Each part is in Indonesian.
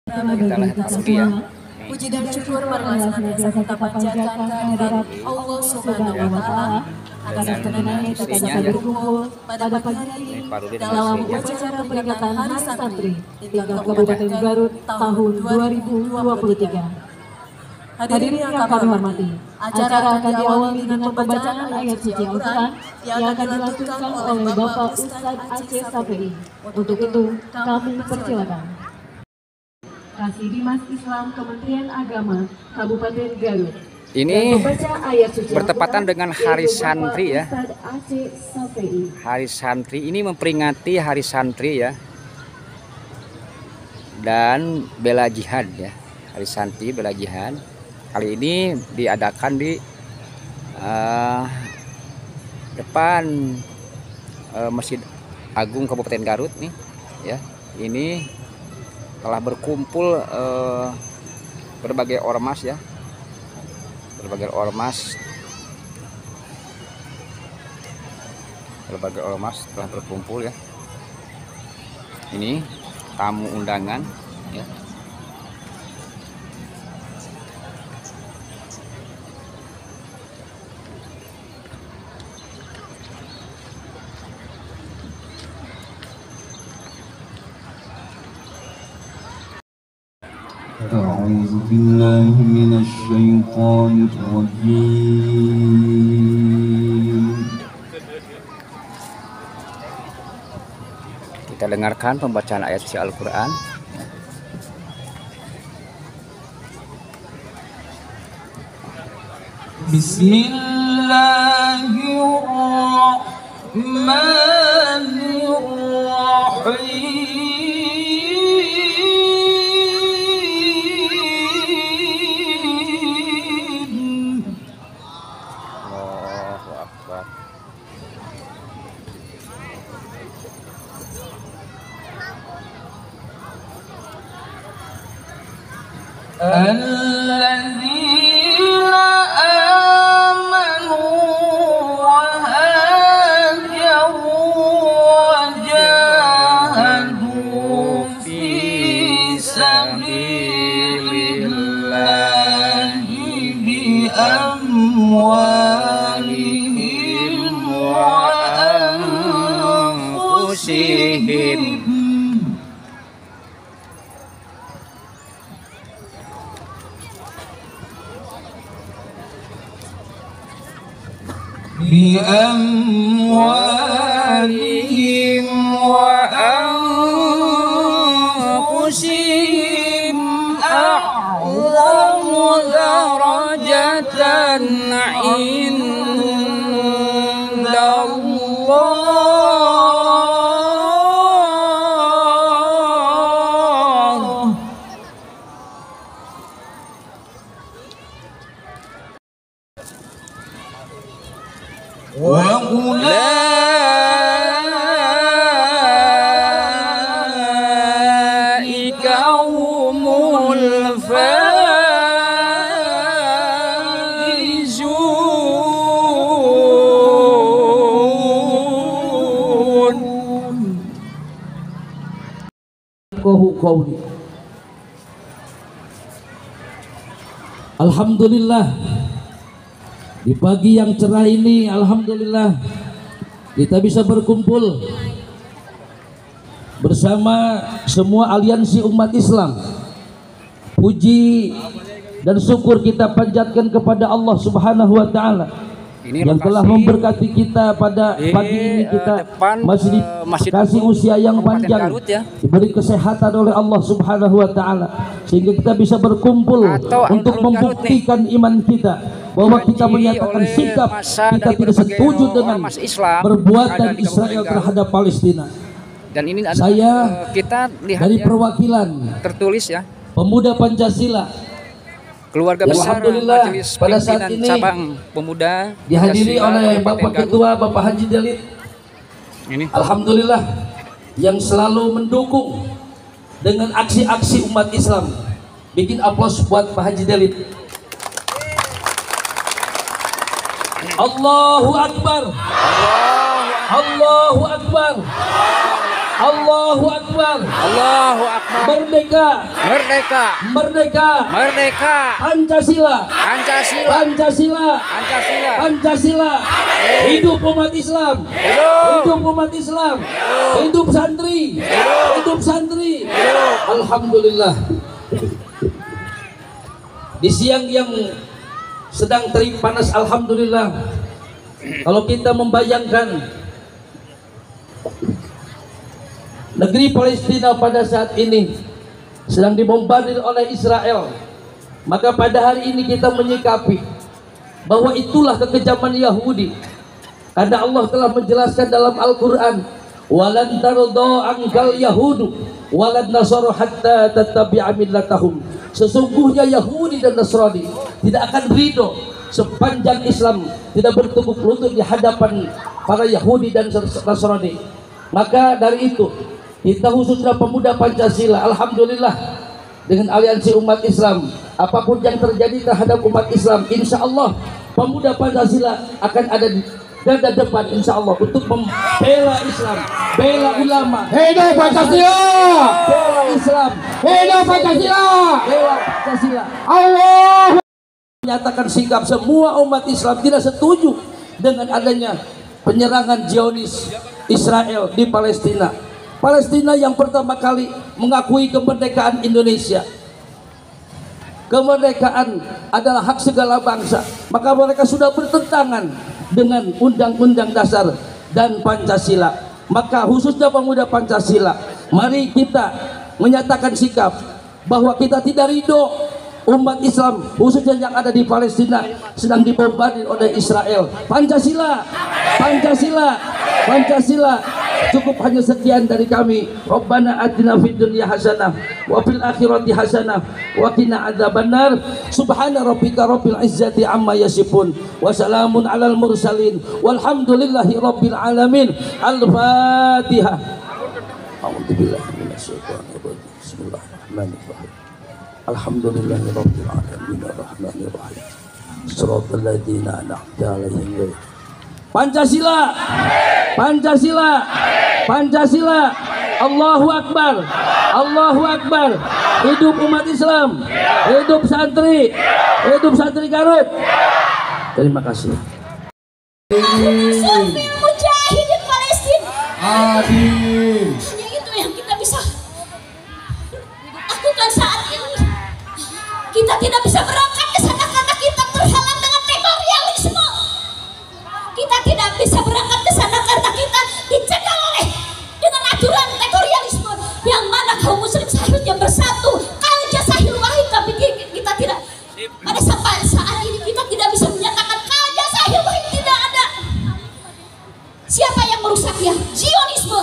Puji dan syukur marilah senantiasa kita panjatkan kehadirat Allah Subhanahu wa Ta'ala atas perkenannya kita bisa berkumpul pada pagi hari ini dalam upacara peringatan Hari Santri di tingkat Kabupaten Garut tahun 2023. Hadirin yang kami hormati, acara akan diawali dengan pembacaan ayat suci Al-Quran yang akan dilantunkan oleh Bapak Ustadz Aceh Safei. Untuk itu, kami persilakan. Kasih Dimas Islam Kementerian Agama Kabupaten Garut. Ini bertepatan dengan Hari Santri ya. Hari Santri ini memperingati Hari Santri ya. Dan bela jihad ya. Hari Santri bela jihad. Kali ini diadakan di depan Masjid Agung Kabupaten Garut nih ya. Ini telah berkumpul berbagai ormas ya. Berbagai ormas telah berkumpul ya. Ini tamu undangan ya. أعوذ بالله من الشيطان الرجيم. Kita dengarkan pembacaan ayat suci Al-Quran. Bismillahirrahmanirrahim. الذين آمنوا وهاجروا وجاهدوا في سبيل الله بأموالهم وأنفسهم وأنفسهم أعظم درجة عند الله. وأولئك هم الفائزون. Alhamdulillah, di pagi yang cerah ini alhamdulillah kita bisa berkumpul bersama semua aliansi umat Islam. Puji dan syukur kita panjatkan kepada Allah Subhanahu wa Ta'ala yang telah memberkati kita pada pagi ini. Kita masih dikasih usia yang panjang, diberi kesehatan oleh Allah Subhanahu wa Ta'ala sehingga kita bisa berkumpul untuk membuktikan iman kita, bahwa kita menyatakan sikap kita tidak setuju dengan perbuatan Israel terhadap Palestina. Dan ini saya kita lihat dari ya, perwakilan tertulis ya, pemuda Pancasila, keluarga besar Majelis pada saat Pimpinan ini Cabang Pemuda dihadiri Pancasila oleh Kabupaten Bapak Garut. Ketua Bapak Haji Delit. Ini Alhamdulillah yang selalu mendukung dengan aksi-aksi umat Islam. Bikin aplaus buat Pak Haji Delit. Allahu Akbar. Allahu Akbar. Allahu Akbar. Allahu Akbar. Merdeka. Merdeka. Merdeka. Merdeka. Pancasila. Pancasila. Pancasila. Pancasila. Pancasila. Hidup umat Islam. Hidup umat Islam. Hidup santri. Hidup santri. Alhamdulillah. Di siang yang sedang terik panas, alhamdulillah. Kalau kita membayangkan negeri Palestina pada saat ini sedang dibombardir oleh Israel, maka pada hari ini kita menyikapi bahwa itulah kekejaman Yahudi. Karena Allah telah menjelaskan dalam Al-Quran, walan tardo angkal yahudu walan nasara hatta tattabi'a millatahum. Sesungguhnya Yahudi dan Nasrani tidak akan ridho sepanjang Islam tidak bertumpuk lutut di hadapan para Yahudi dan Nasrani. Maka dari itu kita khususnya pemuda Pancasila, alhamdulillah, dengan aliansi umat Islam, apapun yang terjadi terhadap umat Islam, insya Allah pemuda Pancasila akan ada di garda depan, insya Allah, untuk membela Islam, bela ulama. Hidup Pancasila! Bela Islam, Hidup Pancasila! bela Pancasila. Allah! Menyatakan sikap semua umat Islam tidak setuju dengan adanya penyerangan Zionis Israel di Palestina. Palestina yang pertama kali mengakui kemerdekaan Indonesia. Kemerdekaan adalah hak segala bangsa. Maka mereka sudah bertentangan dengan Undang-Undang Dasar dan Pancasila. Maka khususnya pemuda Pancasila, mari kita menyatakan sikap bahwa kita tidak ridho umat Islam khususnya yang ada di Palestina sedang dibombardir oleh Israel. Pancasila, Pancasila, Pancasila. Cukup hanya sekian dari kami. Rabbana atina fid dunya hasanah wa fil akhirati hasanah wa qina adzabannar. Subhana rabbika rabbil izzati amma yasifun wa salamun alal mursalin walhamdulillahi rabbil alamin. Al-Fatihah. A'udzubillahi minasyaitonir rajim. Bismillahirrahmanirrahim. Alhamdulillahi rabbil alamin arrahmanir rahim. Shiratal ladzina an'amta 'alaihim. Pancasila, Pancasila, Pancasila. Allahu Akbar, Allahu Akbar. Hidup umat Islam, hidup santri Garut. Terima kasih. Mujahidin Palestina. Adil. Hanya itu yang kita bisa lakukan saat ini. Kita tidak bisa berangkat ke sana karena kita terhalang dengan teritorialisme. Kita tidak bisa berangkat ke sana karena kita dicegah oleh dengan aturan teritorialisme yang mana kaum muslim seharusnya bersatu. Kalja sahil wahid, tapi kita tidak. Pada saat ini kita tidak bisa menyatakan kalja sahil wahid, tidak ada. Siapa yang merusaknya? Zionisme.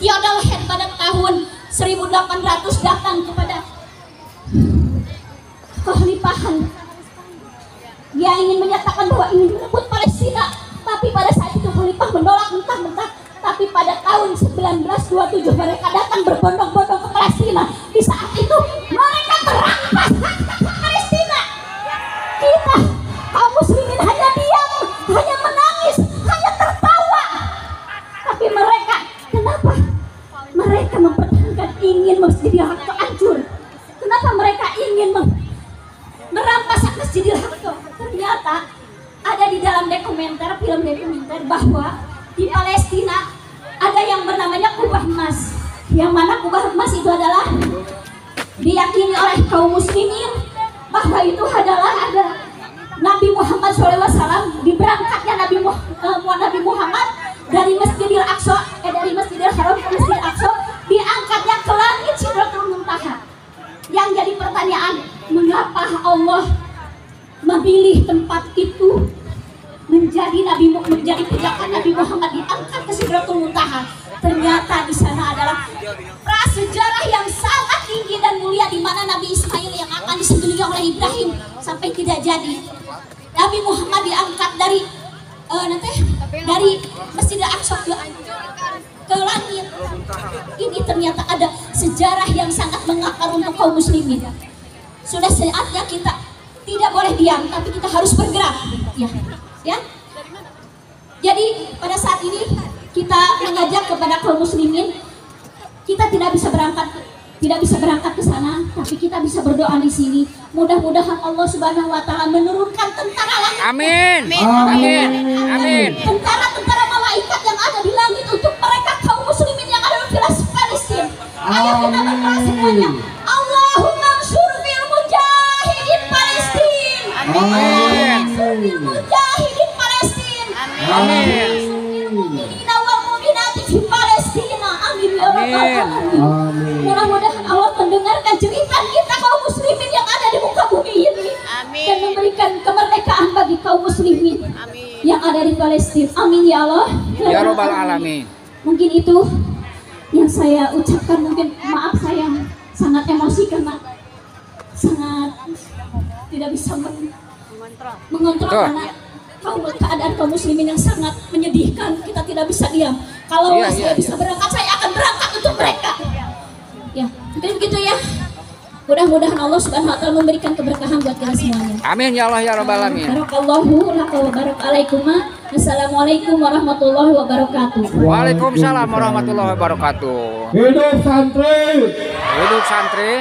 Theodor Herzl pada tahun 1800 datang kepada kekhalifahan. Dia ingin menyatakan bahwa ingin merebut Palestina, tapi pada saat itu khalifah menolak mentah-mentah. Tapi pada tahun 1927 mereka datang berbondong-bondong ke Palestina. Di saat itu mereka merampas hak Palestina. Kita kaum muslimin hanya diam, hanya menangis, hanya tertawa. Tapi mereka, kenapa? Mereka mempertahankan ingin Masjidil Aqsa hancur. Kenapa mereka ingin merampas hak Masjidil Aqsa? Ternyata ada di dalam film dokumenter bahwa di Palestina ada yang bernamanya kubah emas, yang mana kubah emas itu adalah diyakini oleh kaum muslimin bahwa itu adalah ada Nabi Muhammad SAW. Diberangkatnya Nabi Muhammad dari Masjidil Aqsa, dari Masjidil Haram ke Masjidil Aqsa, diangkatnya ke langit Sidratul Muntaha. Yang jadi pertanyaan, mengapa Allah memilih tempat itu menjadi pijakan Nabi Muhammad diangkat ke Sidratul Muntaha? Ternyata di sana adalah prasejarah yang sangat tinggi dan mulia, di mana Nabi Ismail yang akan disembelih oleh Ibrahim sampai tidak jadi. Nabi Muhammad diangkat dari Masjidil Aqsa ke langit. Ini ternyata ada sejarah yang sangat mengakar untuk kaum muslimin. Sudah saatnya kita tidak boleh diam, tapi kita harus bergerak. Ya. Jadi pada saat ini kita mengajak kepada kaum muslimin Kita tidak bisa berangkat ke sana, tapi kita bisa berdoa di sini. Mudah-mudahan Allah Subhanahu wa taala menurunkan tentara langit. Amin. Amin. Amin. Tentara-tentara malaikat yang ada di langit untuk mereka kaum muslimin yang ada di Palestina. Ayo kita berdoa semuanya. Allahumma ansur fil mujahidin Palestina. Amin. Fil mujahidin Palestina. Amin. Mu'minina wal mu'minati fi Palestina. Amin ya rabbal alamin. Amin. Mudah-mudahan Allah mendengarkan jeritan kita kaum muslimin yang ada di muka bumi ini. Amin. Dan memberikan kemerdekaan bagi kaum muslimin Amin. yang ada di Palestina. Amin ya Allah. Ya Rabbal alamin. Mungkin itu yang saya ucapkan. Mungkin maaf saya sangat emosi karena sangat tidak bisa mengontrol Betul. karena keadaan kaum muslimin yang sangat menyedihkan. Kita tidak bisa diam. Kalau Iya, saya iya, bisa berangkat, saya akan berangkat untuk mereka. Ya, mungkin begitu ya. Mudah-mudahan Allah Subhanahu wa taala memberikan keberkahan buat kita semuanya. Amin ya Allah ya Rabbal alamin. Barakallahu laka wa barakalakum. Assalamualaikum warahmatullahi wabarakatuh. Waalaikumsalam warahmatullahi wabarakatuh. Hidup santri, Hidup santri.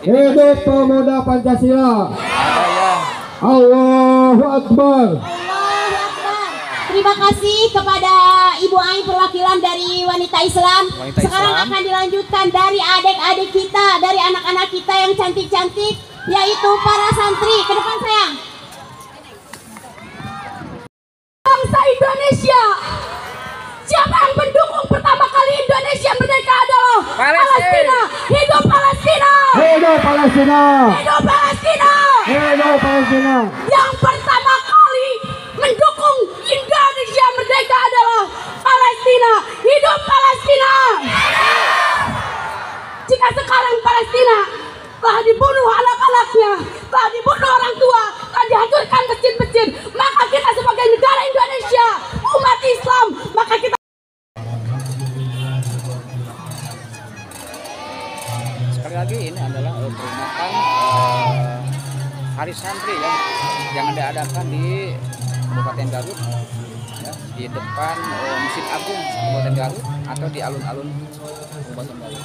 hidup pemuda Pancasila. Ada ya. Allahu Akbar. Allahu Akbar. Terima kasih kepada Ibu Ai perwakilan dari Wanita Islam. Wanita Sekarang Islam. akan dilanjutkan dari adik-adik kita, dari anak-anak kita yang cantik-cantik, yaitu para santri. Ke depan sayang. Bangsa Indonesia. Siapa yang mendukung pertama kali Indonesia merdeka adalah Palestina. Hidup Palestina. Hidup Palestina. Hidup Palestina. Hidup Palestina. Yang pertama kali mendukung Indonesia merdeka adalah Palestina. Hidup Palestina. Jika sekarang Palestina telah dibunuh anak-anaknya, telah dibunuh orang tua, telah dihancurkan masjid-masjid, maka kita sebagai negara Indonesia, umat Islam, maka kita Sekali lagi ini adalah peringatan Hari Santri ya, yang diadakan di Kabupaten Garut ya, di depan Masjid Agung Kabupaten Garut atau di alun-alun Kabupaten Garut.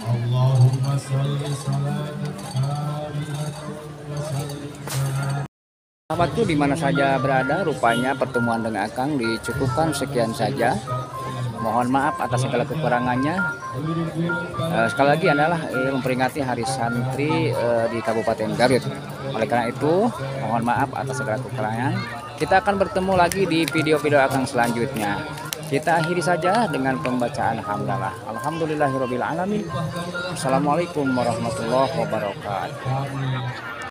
Allahumma sholli sholatan kamilatan wa sallim. Sahabatku di mana saja berada, rupanya pertemuan dengan Akang dicukupkan sekian saja. Mohon maaf atas segala kekurangannya. Sekali lagi adalah memperingati Hari Santri di Kabupaten Garut. Oleh karena itu, mohon maaf atas segala kekurangan. Kita akan bertemu lagi di video-video Akang selanjutnya. Kita akhiri saja dengan pembacaan hamdalah. Alhamdulillahirabbil alamin. Assalamualaikum warahmatullahi wabarakatuh.